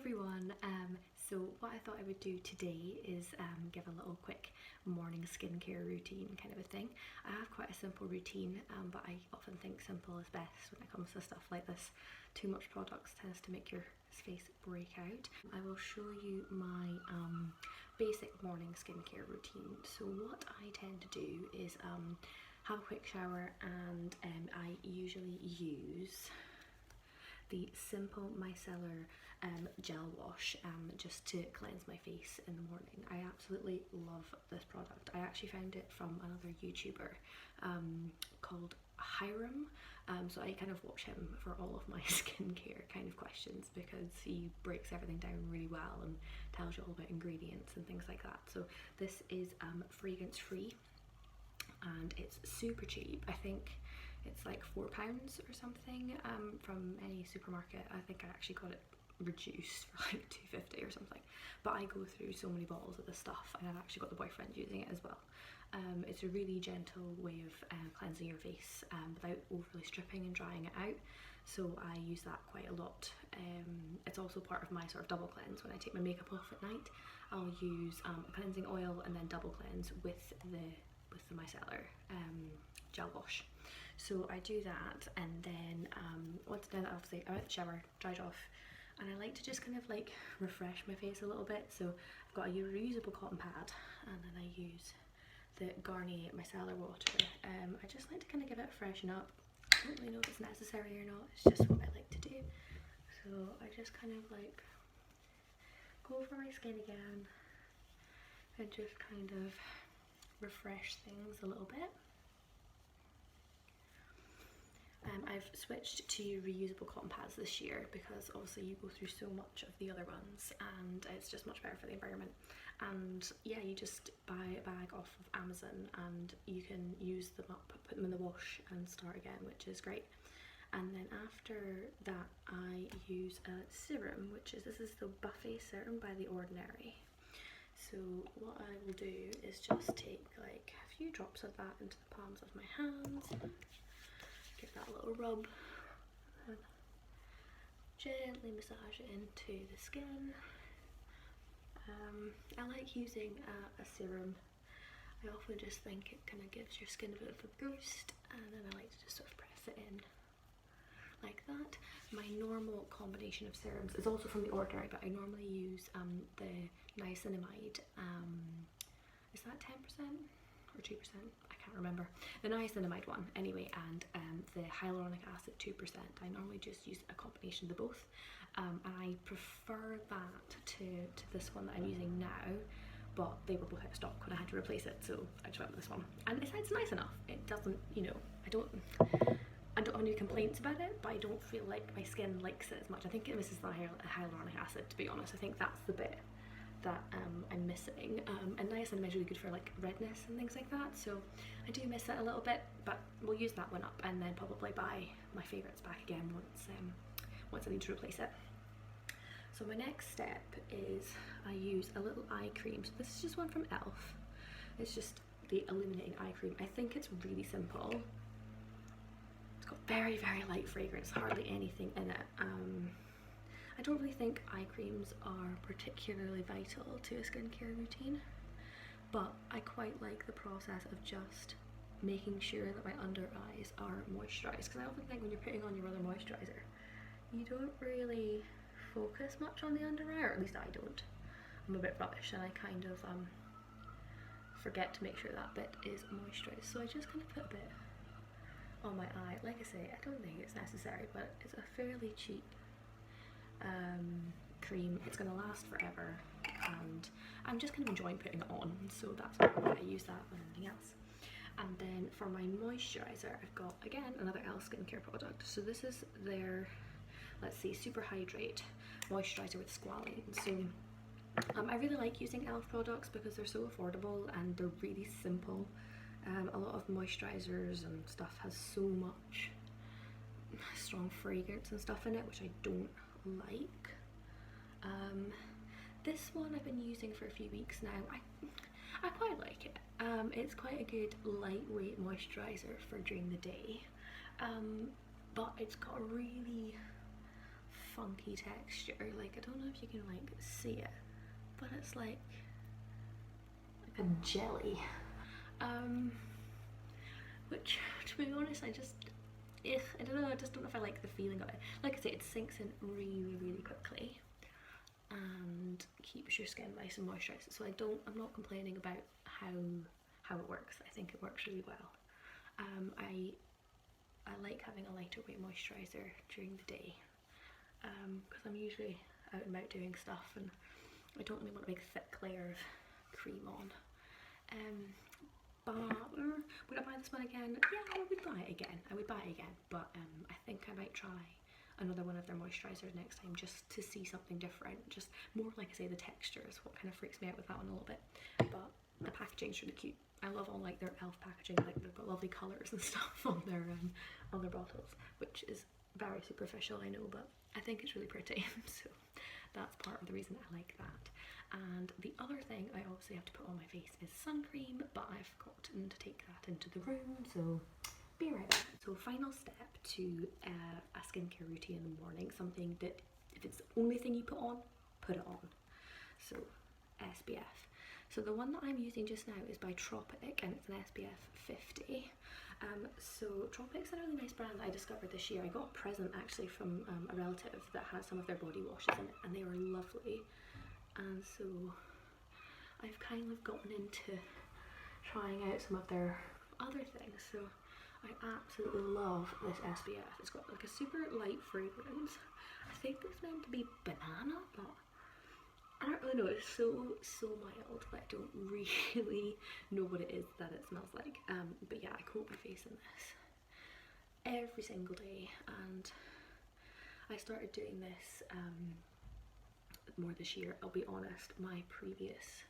everyone, so what I thought I would do today is give a little quick morning skincare routine kind of a thing. I have quite a simple routine, but I often think simple is best when it comes to stuff like this. Too much products tends to make your face break out. I will show you my basic morning skincare routine. So what I tend to do is have a quick shower, and I usually use the Simple Micellar gel wash just to cleanse my face in the morning. I absolutely love this product. I actually found it from another YouTuber called Hiram. So I kind of watch him for all of my skincare kind of questions because he breaks everything down really well and tells you all about ingredients and things like that. So this is fragrance free and it's super cheap. I think it's like £4 or something from any supermarket. I think I actually got it reduced for like £2.50 or something, but I go through so many bottles of this stuff, and I've actually got the boyfriend using it as well. It's a really gentle way of cleansing your face without overly stripping and drying it out, so I use that quite a lot. It's also part of my sort of double cleanse. When I take my makeup off at night, I'll use a cleansing oil and then double cleanse with the micellar gel wash. So I do that, and then once now that obviously I'm out the shower, dried off, and I like to just kind of like refresh my face a little bit. So I've got a reusable cotton pad, and then I use the Garnier micellar water. I just like to kind of give it a freshen up. I don't really know if it's necessary or not, it's just what I like to do. So I just kind of like go over my skin again and just kind of refresh things a little bit. I've switched to reusable cotton pads this year because obviously you go through so much of the other ones and it's just much better for the environment. And yeah, you just buy a bag off of Amazon and you can use them up, put them in the wash and start again, which is great. And then after that I use a serum, this is the Buffet serum by The Ordinary. So what I will do is just take like a few drops of that into the palms of my hands, give that a little rub, and gently massage it into the skin. I like using a serum. I often just think it kind of gives your skin a bit of a boost, and then I like to just sort of press it in like that. My normal combination of serums is also from The Ordinary, but I normally use the niacinamide. Is that 10% or 2%? I can't remember. The niacinamide one anyway, and the hyaluronic acid 2%. I normally just use a combination of the both, and I prefer that to this one that I'm using now, but they were both out of stock when I had to replace it, so I just went with this one. And it's nice enough. It doesn't, you know, I don't have any complaints about it, but I don't feel like my skin likes it as much. I think it misses the hyaluronic acid, to be honest. I think that's the bit that I'm missing. And niacinamide is really good for like redness and things like that, so I do miss it a little bit, but we'll use that one up and then probably buy my favourites back again once I need to replace it. So my next step is I use a little eye cream. So this is just one from e.l.f. It's just the illuminating eye cream. I think it's really simple. It's got very, very light fragrance, hardly anything in it. I don't really think eye creams are particularly vital to a skincare routine, but I quite like the process of just making sure that my under eyes are moisturised, because I often think when you're putting on your other moisturiser, you don't really focus much on the under eye, or at least I don't. I'm a bit rubbish and I kind of forget to make sure that bit is moisturised, so I just kind of put a bit on my eye. Like I say, I don't think it's necessary, but it's a fairly cheap cream. It's going to last forever and I'm just kind of enjoying putting it on, so that's why I use that than anything else. And then for my moisturiser, I've got again another e.l.f. skincare product. So this is their, let's see, Super Hydrate moisturiser with squalane. So I really like using e.l.f. products because they're so affordable and they're really simple. A lot of moisturisers and stuff has so much strong fragrance and stuff in it, which I don't like. This one I've been using for a few weeks now. I quite like it. It's quite a good lightweight moisturiser for during the day, but it's got a really funky texture. Like, I don't know if you can like see it, but it's like a jelly. Which, to be honest, I don't know, I just don't know if I like the feeling of it. Like I say, it sinks in really, really quickly and keeps your skin nice and moisturised. So I'm not complaining about how it works. I think it works really well. I like having a lighter weight moisturiser during the day because I'm usually out and about doing stuff and I don't really want a big thick layer of cream on. But would I buy this one again? Yeah, I would buy it again. But I think I might try another one of their moisturisers next time just to see something different. Just more, like I say, the texture is what kind of freaks me out with that one a little bit. But the packaging's really cute. I love all like their elf packaging, like they've got lovely colours and stuff on their bottles, which is very superficial, I know, but I think it's really pretty. So that's part of the reason I like that. And the other thing I obviously have to put on my face is sun cream, but I've forgotten to take that into the room, so be right back. So final step to a skincare routine in the morning, something that if it's the only thing you put it on. So SPF. So the one that I'm using just now is by Tropic and it's an SPF 50. So Tropic's a really nice brand that I discovered this year. I got a present actually from a relative that has some of their body washes in it and they were lovely. And so I've kind of gotten into trying out some of their other things. So I absolutely love this SPF. It's got like a super light fragrance. I think it's meant to be banana, but I don't really know. It's so mild that I don't really know what it is that it smells like. But yeah, I coat my face in this every single day, and I started doing this more this year. I'll be honest, my previous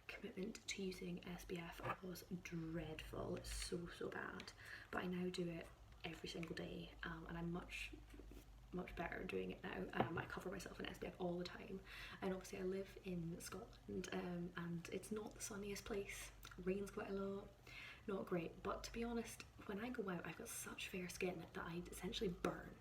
commitment to using SPF was dreadful. It's so bad, but I now do it every single day, and I'm much better doing it now. I cover myself in SPF all the time, and obviously I live in Scotland, and it's not the sunniest place. It rains quite a lot, not great, but to be honest, when I go out I've got such fair skin that I essentially burn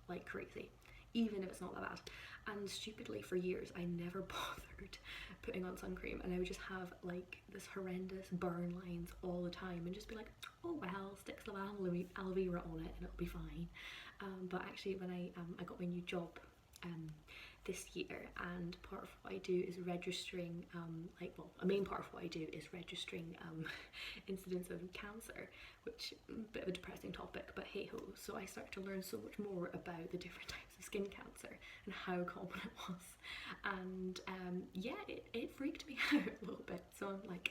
like crazy, even if it's not that bad. And stupidly for years I never bothered putting on sun cream, and I would just have like this horrendous burn lines all the time and just be like, oh well, stick some aloe vera on it and it'll be fine. But actually when I got my new job this year, and part of what I do is registering a main part of what I do is registering incidents of cancer, which is a bit of a depressing topic, but hey ho. So I started to learn so much more about the different types of skin cancer and how common it was, and yeah, it freaked me out a little bit. So I'm like,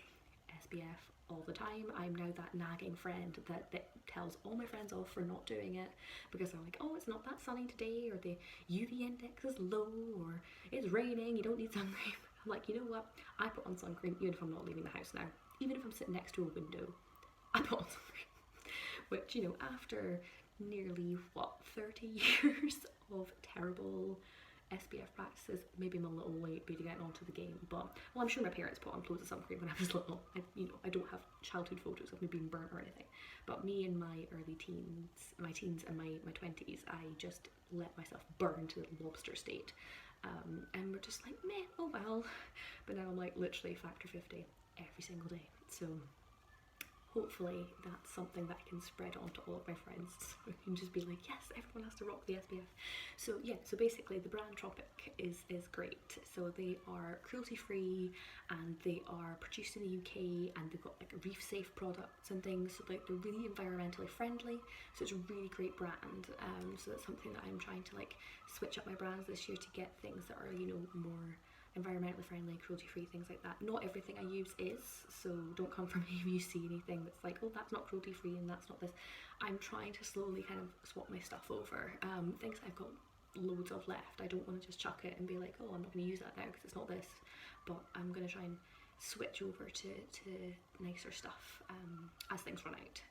SPF all the time. I'm now that nagging friend that tells all my friends off for not doing it because they're like, oh, it's not that sunny today, or the UV index is low, or it's raining, you don't need sun cream. I'm like, you know what, I put on sun cream even if I'm not leaving the house now. Even if I'm sitting next to a window, I put on sun cream. Which, you know, after nearly 30 years of terrible SPF practices, maybe I'm a little late getting onto the game, but well, I'm sure my parents put on loads of sun cream when I was little. I don't have childhood photos of me being burnt or anything, but me in my early teens, my teens and my 20s, I just let myself burn to the lobster state, and we're just like, meh, oh well. But now I'm like literally factor 50 every single day, so hopefully that's something that I can spread on to all of my friends. We can just be like, yes, everyone has to rock the SPF. So yeah, so basically the brand Tropic is great. So they are cruelty free and they are produced in the UK, and they've got like reef safe products and things. So like they're really environmentally friendly. So it's a really great brand. So that's something that I'm trying to like switch up my brands this year to get things that are, you know, more environmentally friendly, cruelty free, things like that. Not everything I use is, so don't come for me if you see anything that's like, oh, that's not cruelty free and that's not this. I'm trying to slowly kind of swap my stuff over. Things I've got loads of left, I don't want to just chuck it and be like, oh, I'm not going to use that now because it's not this, but I'm going to try and switch over to nicer stuff as things run out,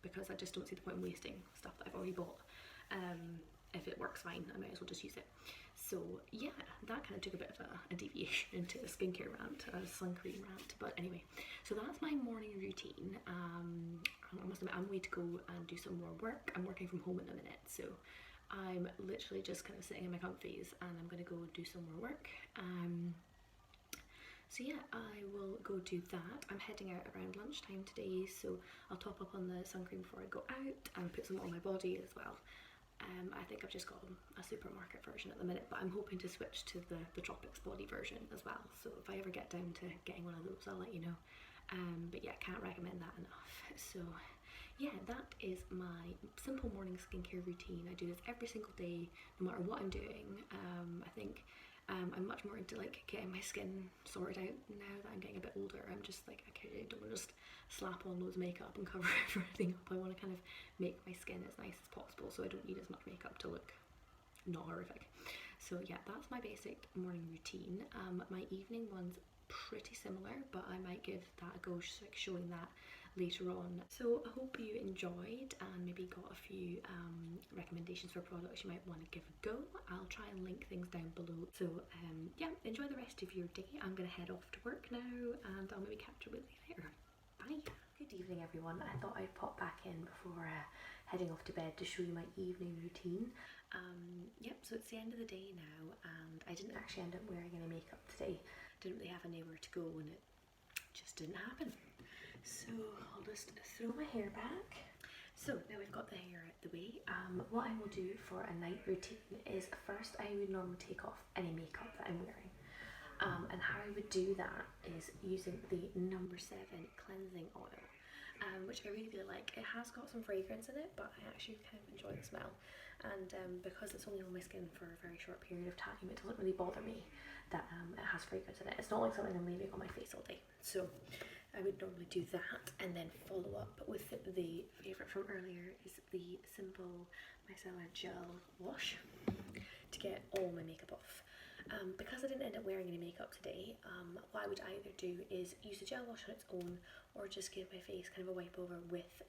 because I just don't see the point in wasting stuff that I've already bought. If it works fine, I might as well just use it. So yeah, that kind of took a bit of a deviation into a skincare rant, a sun cream rant, but anyway, so that's my morning routine. I must admit, I'm way to go and do some more work. I'm working from home in a minute, so I'm literally just kind of sitting in my comfies and I'm going to go do some more work. So yeah, I will go do that. I'm heading out around lunchtime today, so I'll top up on the sun cream before I go out and put some on my body as well. I think I've just got a supermarket version at the minute, but I'm hoping to switch to the Tropics body version as well. So if I ever get down to getting one of those, I'll let you know. But yeah, can't recommend that enough. So yeah, that is my simple morning skincare routine. I do this every single day, no matter what I'm doing. I think I'm much more into like getting my skin sorted out now that I'm getting a bit older. I'm just like, okay, I don't want to just slap on loads of makeup and cover everything up. I want to kind of make my skin as nice as possible, so I don't need as much makeup to look not horrific. So yeah, that's my basic morning routine. My evening one's pretty similar, but I might give that a go, just like showing that later on. So I hope you enjoyed and maybe got a few recommendations for products you might want to give a go. I'll try and link things down below. So yeah, enjoy the rest of your day. I'm gonna head off to work now and I'll maybe catch up with you later. Bye. Good evening everyone. I thought I'd pop back in before heading off to bed to show you my evening routine. Yep, so it's the end of the day now and I didn't actually end up wearing any makeup today. Didn't really have anywhere to go and it just didn't happen. So I'll just throw my hair back. So now we've got the hair out the way. What I will do for a night routine is first I would normally take off any makeup that I'm wearing. And how I would do that is using the No. 7 cleansing oil, which I really like. It has got some fragrance in it, but I actually kind of enjoy the smell. And because it's only on my skin for a very short period of time, it doesn't really bother me that it has fragrance in it. It's not like something I'm leaving on my face all day. So I would normally do that and then follow up with the favourite from earlier is the Simple Micellar Gel Wash to get all my makeup off. Because I didn't end up wearing any makeup today, what I would either do is use the gel wash on its own or just give my face kind of a wipe over with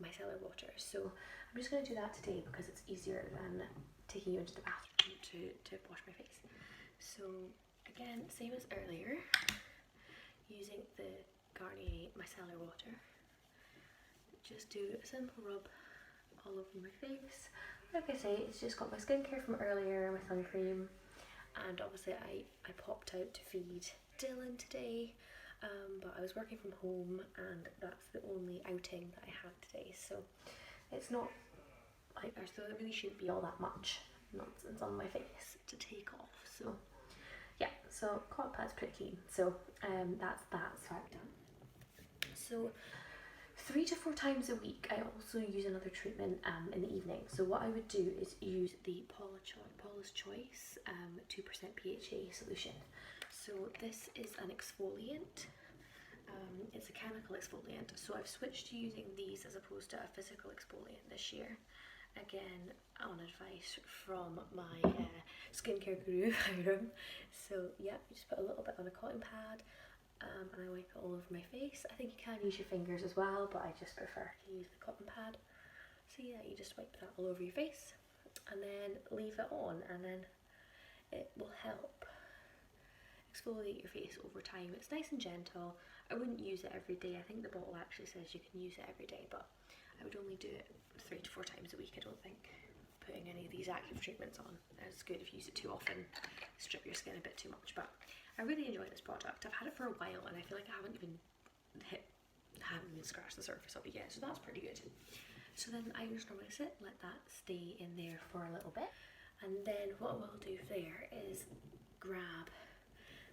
micellar water. So I'm just going to do that today because it's easier than taking you into the bathroom to wash my face. So again, same as earlier, using the Garnier micellar water, just do a simple rub all over my face. Like I say, it's just got my skincare from earlier, my sun cream, and obviously I popped out to feed Dylan today, but I was working from home and that's the only outing that I had today, so it's not like there really shouldn't be all that much nonsense on my face to take off. So yeah, so cotton pad's pretty clean, so that's that swipe done. So 3 to 4 times a week I also use another treatment in the evening. So what I would do is use the Paula's Choice 2% PHA solution. So this is an exfoliant. It's a chemical exfoliant, so I've switched to using these as opposed to a physical exfoliant this year. Again, on advice from my skincare guru, Hiram. So yeah, you just put a little bit on a cotton pad and I wipe it all over my face. I think you can use your fingers as well, but I just prefer to use the cotton pad. So yeah, you just wipe that all over your face and then leave it on, and then it will help exfoliate your face over time. It's nice and gentle. I wouldn't use it every day. I think the bottle actually says you can use it every day, but I would only do it 3 to 4 times a week. I don't think putting any of these active treatments on is good. If you use it too often, strip your skin a bit too much. But I really enjoy this product. I've had it for a while and I feel like I haven't even scratched the surface of it yet, so that's pretty good. So then I just normally sit, let that stay in there for a little bit, and then what we'll do there is grab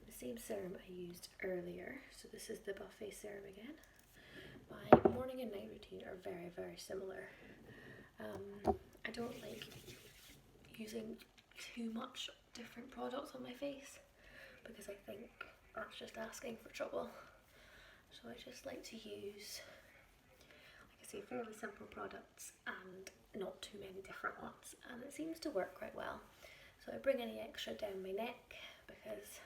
the same serum I used earlier. So this is the Buffet serum again. My morning and night routine are very, very similar. I don't like using too much different products on my face because I think that's just asking for trouble. So I just like to use, like I say, fairly simple products and not too many different ones, and it seems to work quite well. So I bring any extra down my neck because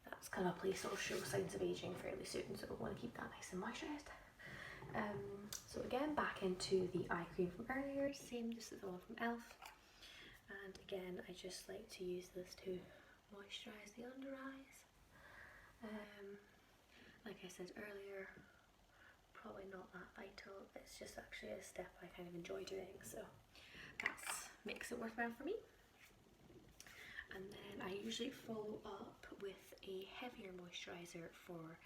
that's kind of a place that will show signs of aging fairly soon, so I want to keep that nice and moisturised. So again, back into the eye cream from earlier, same just as the one from e.l.f. And again, I just like to use this to moisturise the under eyes. Like I said earlier, probably not that vital. It's just actually a step I kind of enjoy doing. So that's makes it worthwhile for me. And then I usually follow up with a heavier moisturiser for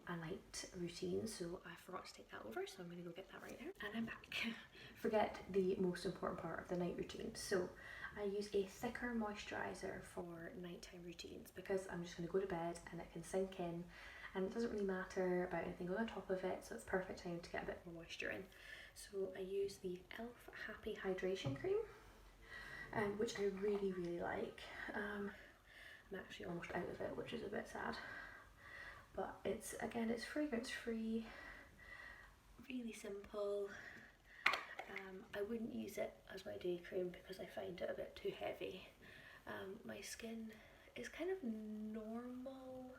a night routine, so I forgot to take that over, so I'm going to go get that right now. And I'm back. Forget the most important part of the night routine. So I use a thicker moisturiser for nighttime routines because I'm just going to go to bed and it can sink in, and it doesn't really matter about anything going on top of it, so it's perfect time to get a bit more moisture in. So I use the e.l.f. Happy Hydration Cream, which I really like. I'm actually almost out of it, which is a bit sad, but it's fragrance free, really simple. I wouldn't use it as my day cream because I find it a bit too heavy. My skin is kind of normal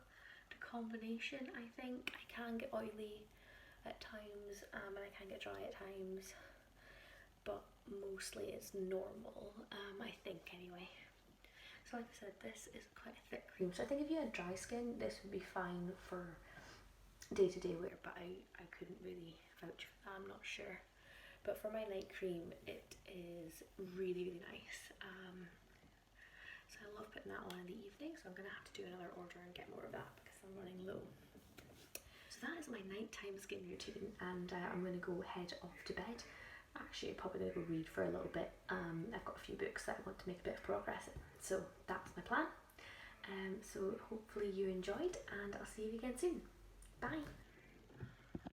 to combination, I think. I can get oily at times, and I can get dry at times, but mostly it's normal, I think anyway. So like I said, this is quite a thick cream, so I think if you had dry skin this would be fine for day-to-day wear, but I couldn't really vouch for that, I'm not sure. But for my night cream, it is really nice. So I love putting that on in the evening, so I'm going to have to do another order and get more of that because I'm running low. So that is my nighttime skin routine, and I'm going to go head off to bed. Actually, I'm probably going to go read for a little bit. I've got a few books that I want to make a bit of progress in, so that's my plan. So hopefully you enjoyed, and I'll see you again soon. Bye!